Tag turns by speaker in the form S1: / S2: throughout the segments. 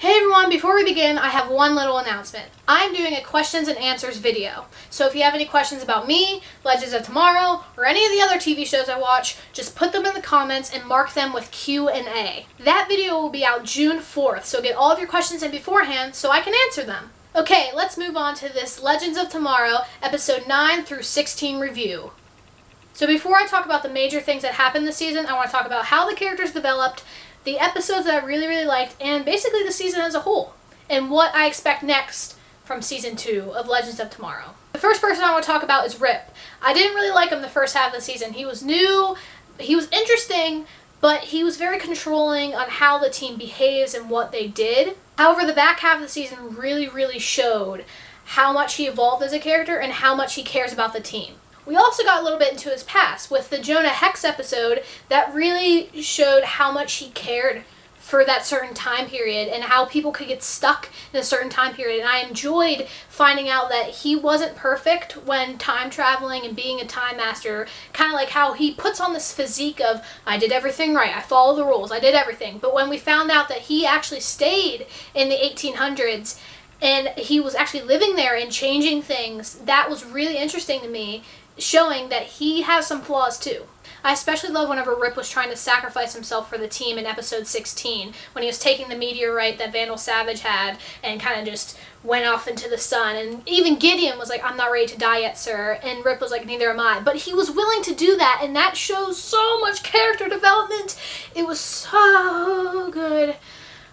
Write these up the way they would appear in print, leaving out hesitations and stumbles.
S1: Hey everyone, before we begin, I have one little announcement. I'm doing a questions and answers video. So if you have any questions about me, Legends of Tomorrow, or any of the other TV shows I watch, just put them in the comments and mark them with Q&A. That video will be out June 4th, so get all of your questions in beforehand so I can answer them. Okay, let's move on to this Legends of Tomorrow, episode 9 through 16 review. So before I talk about the major things that happened this season, I want to talk about how the characters developed, the episodes that I really liked, and basically the season as a whole, and what I expect next from season 2 of Legends of Tomorrow. The first person I want to talk about is Rip. I didn't really like him the first half of the season. He was new, he was interesting, but he was very controlling on how the team behaves and what they did. However, the back half of the season really showed how much he evolved as a character and how much he cares about the team. We also got a little bit into his past with the Jonah Hex episode that really showed how much he cared for that certain time period and how people could get stuck in a certain time period. And I enjoyed finding out that he wasn't perfect when time traveling and being a time master, kind of like how he puts on this physique of, I did everything right, I followed the rules, I did everything. But when we found out that he actually stayed in the 1800s and he was actually living there and changing things, that was really interesting to me, showing that he has some flaws too. I especially love whenever Rip was trying to sacrifice himself for the team in episode 16, when he was taking the meteorite that Vandal Savage had and kind of just went off into the sun. And even Gideon was like, I'm not ready to die yet, sir. And Rip was like, neither am I. But he was willing to do that, and that shows so much character development. It was so good.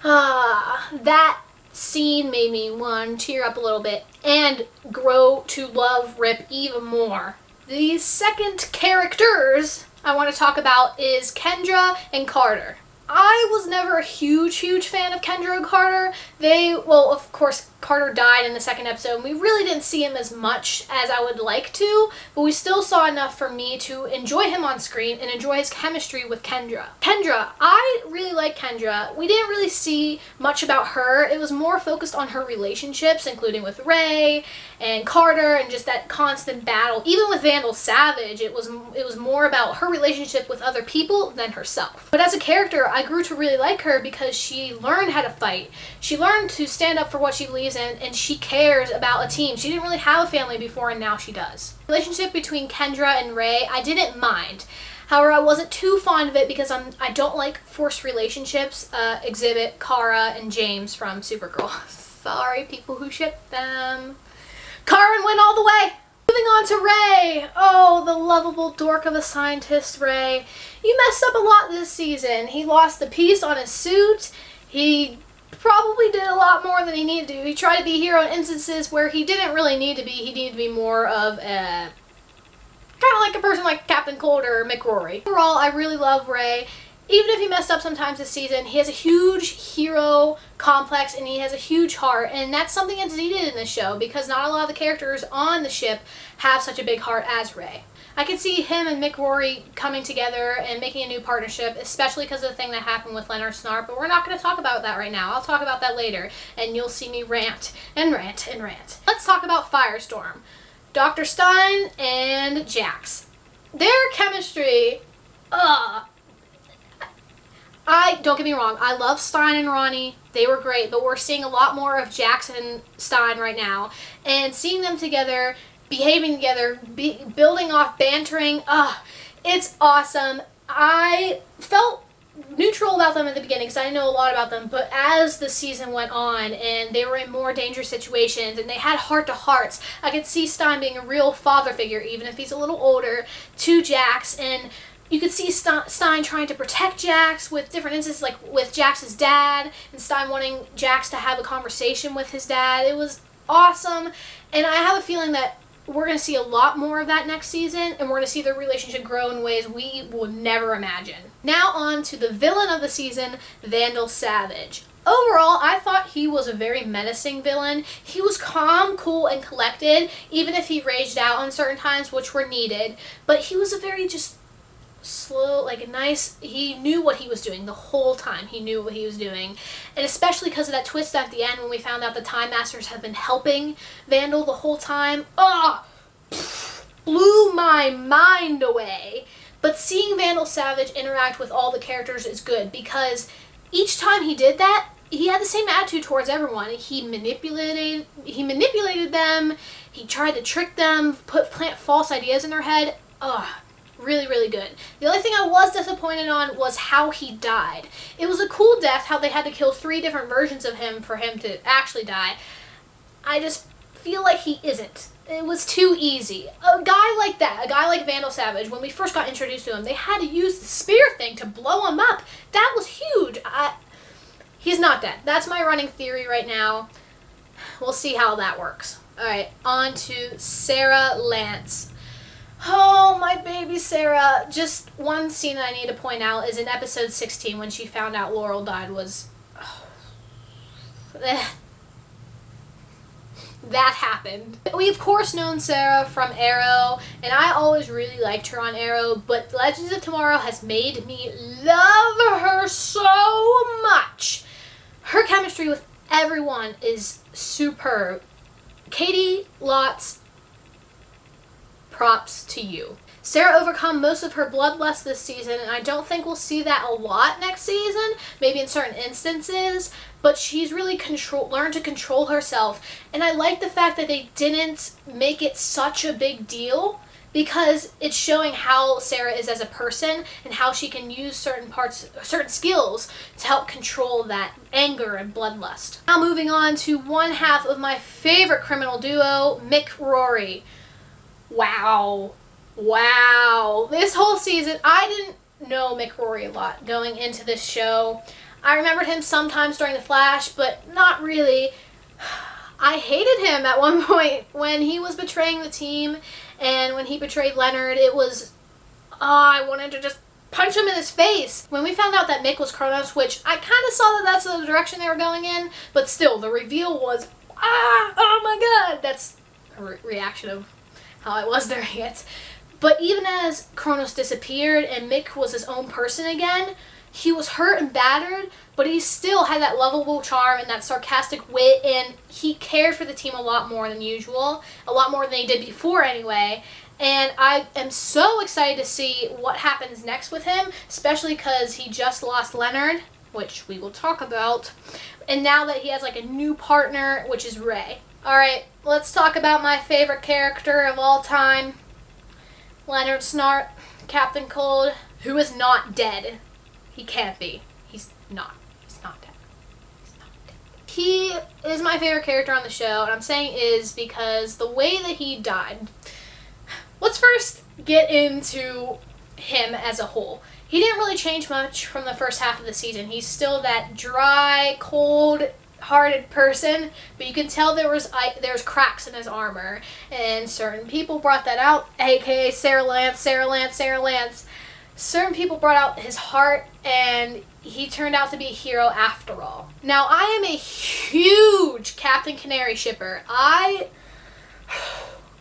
S1: That scene made me want to tear up a little bit and grow to love Rip even more. The second characters I want to talk about is Kendra and Carter. I was never a huge fan of Kendra and Carter. Of course, Carter died in the second episode, and we really didn't see him as much as I would like to, but we still saw enough for me to enjoy him on screen and enjoy his chemistry with Kendra. I really like Kendra. We didn't really see much about her. It was more focused on her relationships, including with Ray and Carter, and just that constant battle. Even with Vandal Savage, it was more about her relationship with other people than herself. But as a character, I grew to really like her because she learned how to fight. She learned to stand up for what she believes in, and she cares about a team. She didn't really have a family before, and now she does. The relationship between Kendra and Ray, I didn't mind. However, I wasn't too fond of it because I don't like forced relationships. Exhibit, Kara, and James from Supergirl. Sorry, people who ship them. Karen went all the way! Moving on to Ray. Oh, the lovable dork of a scientist, Ray. You messed up a lot this season. He lost the piece on his suit. He probably did a lot more than he needed to. He tried to be a hero in instances where he didn't really need to be. He needed to be more of a kind of like a person like Captain Cold or McRory. Overall, I really love Ray. Even if he messed up sometimes this season, he has a huge hero complex and he has a huge heart, and that's something that's needed in this show because not a lot of the characters on the ship have such a big heart as Ray. I could see him and McRory coming together and making a new partnership, especially because of the thing that happened with Leonard Snart, but we're not going to talk about that right now. I'll talk about that later, and you'll see me rant and rant and rant. Let's talk about Firestorm. Dr. Stein and Jax. Their chemistry, don't get me wrong, I love Stein and Ronnie. They were great, but we're seeing a lot more of Jax and Stein right now. And seeing them together, behaving together, building off, bantering, it's awesome. I felt neutral about them at the beginning because I didn't know a lot about them, but as the season went on and they were in more dangerous situations and they had heart-to-hearts, I could see Stein being a real father figure, even if he's a little older, to Jax, and you could see Stein trying to protect Jax with different instances, like with Jax's dad, and Stein wanting Jax to have a conversation with his dad. It was awesome, and I have a feeling that we're going to see a lot more of that next season, and we're going to see their relationship grow in ways we will never imagine. Now on to the villain of the season, Vandal Savage. Overall, I thought he was a very menacing villain. He was calm, cool, and collected, even if he raged out on certain times, which were needed, but he was a very just slow, like a nice, he knew what he was doing the whole time. He knew what he was doing, and especially because of that twist at the end when we found out the Time Masters have been helping Vandal the whole time. Blew my mind away. But seeing Vandal Savage interact with all the characters is good because each time he did that, he had the same attitude towards everyone. He manipulated them. He tried to trick them, plant false ideas in their head. Ugh, really, really good. The only thing I was disappointed on was how he died. It was a cool death, how they had to kill 3 different versions of him for him to actually die. I just feel like he isn't. It was too easy. A guy like that, a guy like Vandal Savage, when we first got introduced to him, they had to use the spear thing to blow him up. That was huge. He's not dead. That's my running theory right now. We'll see how that works. Alright, on to Sarah Lance. Oh, my baby Sarah. Just one scene that I need to point out is in episode 16 when she found out Laurel died was... that happened. We of course known Sarah from Arrow, and I always really liked her on Arrow, but Legends of Tomorrow has made me love her so much. Her chemistry with everyone is superb. Katie Lotz, props to you. Sarah overcome most of her bloodlust this season, and I don't think we'll see that a lot next season, maybe in certain instances, but she's really learned to control herself, and I like the fact that they didn't make it such a big deal, because it's showing how Sarah is as a person and how she can use certain skills to help control that anger and bloodlust. Now moving on to one half of my favorite criminal duo, Mick Rory. Wow. This whole season, I didn't know Mick Rory a lot going into this show. I remembered him sometimes during The Flash, but not really. I hated him at one point when he was betraying the team, and when he betrayed Leonard, it was, I wanted to just punch him in his face. When we found out that Mick was Kronos, which I kind of saw that that's the direction they were going in, but still, the reveal was, oh my god, that's a reaction of how I was during it. But even as Kronos disappeared and Mick was his own person again, he was hurt and battered, but he still had that lovable charm and that sarcastic wit, and he cared for the team a lot more than usual, a lot more than he did before anyway. And I am so excited to see what happens next with him, especially because he just lost Leonard, which we will talk about, and now that he has like a new partner, which is Ray. Alright, let's talk about my favorite character of all time, Leonard Snart, Captain Cold, who is not dead. He can't be. He's not. He's not dead. He's not dead. He is my favorite character on the show, and I'm saying is because the way that he died. Let's first get into him as a whole. He didn't really change much from the first half of the season. He's still that dry, cold-hearted person, but you can tell there's cracks in his armor, and certain people brought that out, aka Sarah Lance. Certain people brought out his heart, and he turned out to be a hero after all. Now, I am a huge Captain Canary shipper. I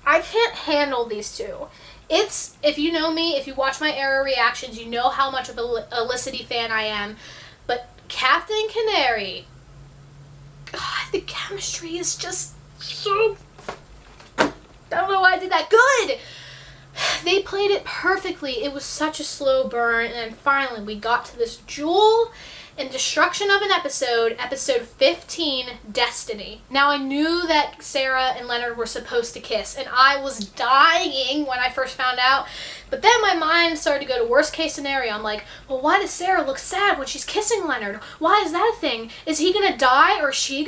S1: can't handle these two. If you know me, if you watch my Arrow reactions, you know how much of a Felicity fan I am. But Captain Canary, God, the chemistry is just so... I don't know why I did that. Good! They played it perfectly. It was such a slow burn, and then finally we got to this jewel and destruction of an episode 15, Destiny. Now I knew that Sarah and Leonard were supposed to kiss, and I was dying when I first found out, but then my mind started to go to worst case scenario. I'm like, well, why does Sarah look sad when she's kissing Leonard? Why is that a thing? Is he gonna die, or she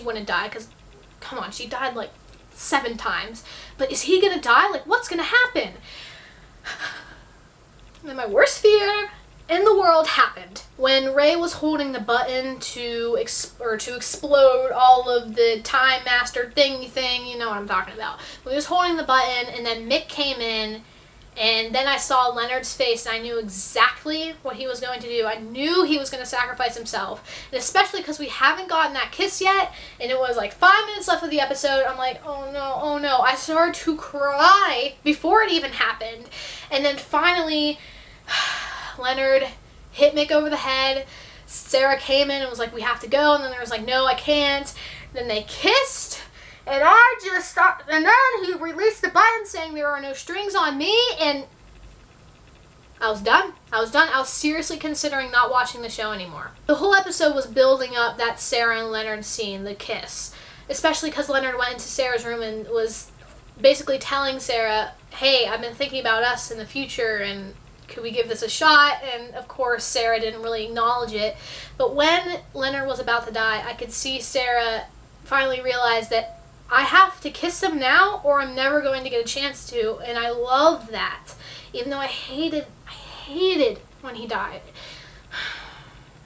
S1: wouldn't die, because, come on, she died like 7 times. But is he gonna die? Like, what's gonna happen? And then my worst fear in the world happened. When Ray was holding the button to explode all of the Time Master thing, you know what I'm talking about. When he was holding the button, and then Mick came in, and then I saw Leonard's face, and I knew exactly what he was going to do. I knew he was going to sacrifice himself. And especially because we haven't gotten that kiss yet, and it was like 5 minutes left of the episode, I'm like, oh no. I started to cry before it even happened. And then finally, Leonard hit Mick over the head. Sarah came in and was like, we have to go. And then there was like, no, I can't. Then they kissed. And I just stopped, and then he released the button saying there are no strings on me, and I was done. I was seriously considering not watching the show anymore. The whole episode was building up that Sarah and Leonard scene, the kiss. Especially because Leonard went into Sarah's room and was basically telling Sarah, hey, I've been thinking about us in the future and could we give this a shot? And of course, Sarah didn't really acknowledge it. But when Leonard was about to die, I could see Sarah finally realize that I have to kiss him now or I'm never going to get a chance to. And I love that. Even though I hated when he died.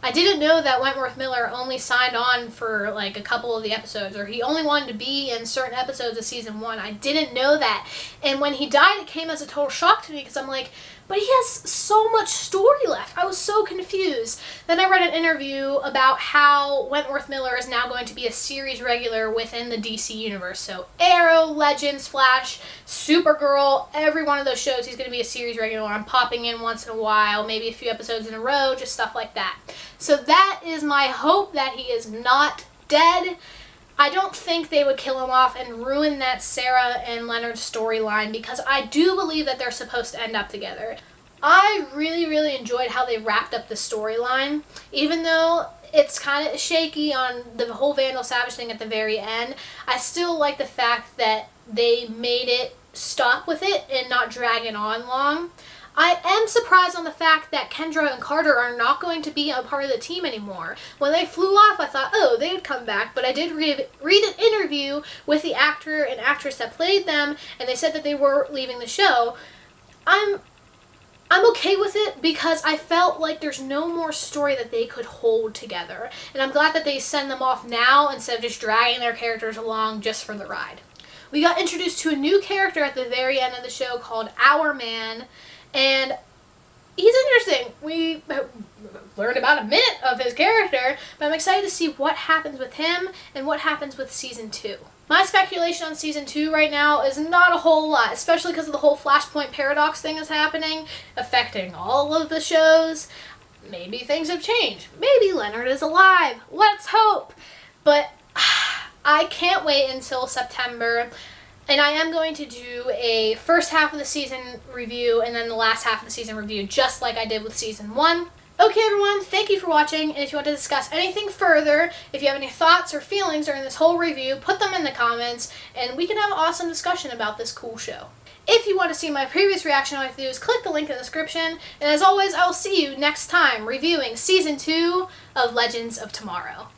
S1: I didn't know that Wentworth Miller only signed on for like a couple of the episodes, or he only wanted to be in certain episodes of season 1. I didn't know that. And when he died, it came as a total shock to me because I'm like, but he has so much story left. I was so confused. Then I read an interview about how Wentworth Miller is now going to be a series regular within the DC universe. So Arrow, Legends, Flash, Supergirl, every one of those shows he's going to be a series regular. I'm popping in once in a while, maybe a few episodes in a row, just stuff like that. So that is my hope, that he is not dead. I don't think they would kill him off and ruin that Sarah and Leonard storyline because I do believe that they're supposed to end up together. I really enjoyed how they wrapped up the storyline, even though it's kind of shaky on the whole Vandal Savage thing at the very end. I still like the fact that they made it stop with it and not drag it on long. I am surprised on the fact that Kendra and Carter are not going to be a part of the team anymore. When they flew off, I thought, oh, they would come back, but I did read an interview with the actor and actress that played them, and they said that they were leaving the show. I'm okay with it because I felt like there's no more story that they could hold together, and I'm glad that they send them off now instead of just dragging their characters along just for the ride. We got introduced to a new character at the very end of the show called Our Man, and he's interesting. We learned about a minute of his character, but I'm excited to see what happens with him and what happens with Season 2. My speculation on Season 2 right now is not a whole lot, especially because of the whole Flashpoint Paradox thing is happening, affecting all of the shows. Maybe things have changed. Maybe Leonard is alive. Let's hope. But I can't wait until September. And I am going to do a first half of the season review and then the last half of the season review, just like I did with Season 1. Okay, everyone, thank you for watching, and if you want to discuss anything further, if you have any thoughts or feelings during this whole review, put them in the comments, and we can have an awesome discussion about this cool show. If you want to see my previous reaction, all you have to do is click the link in the description, and as always, I will see you next time reviewing Season 2 of Legends of Tomorrow.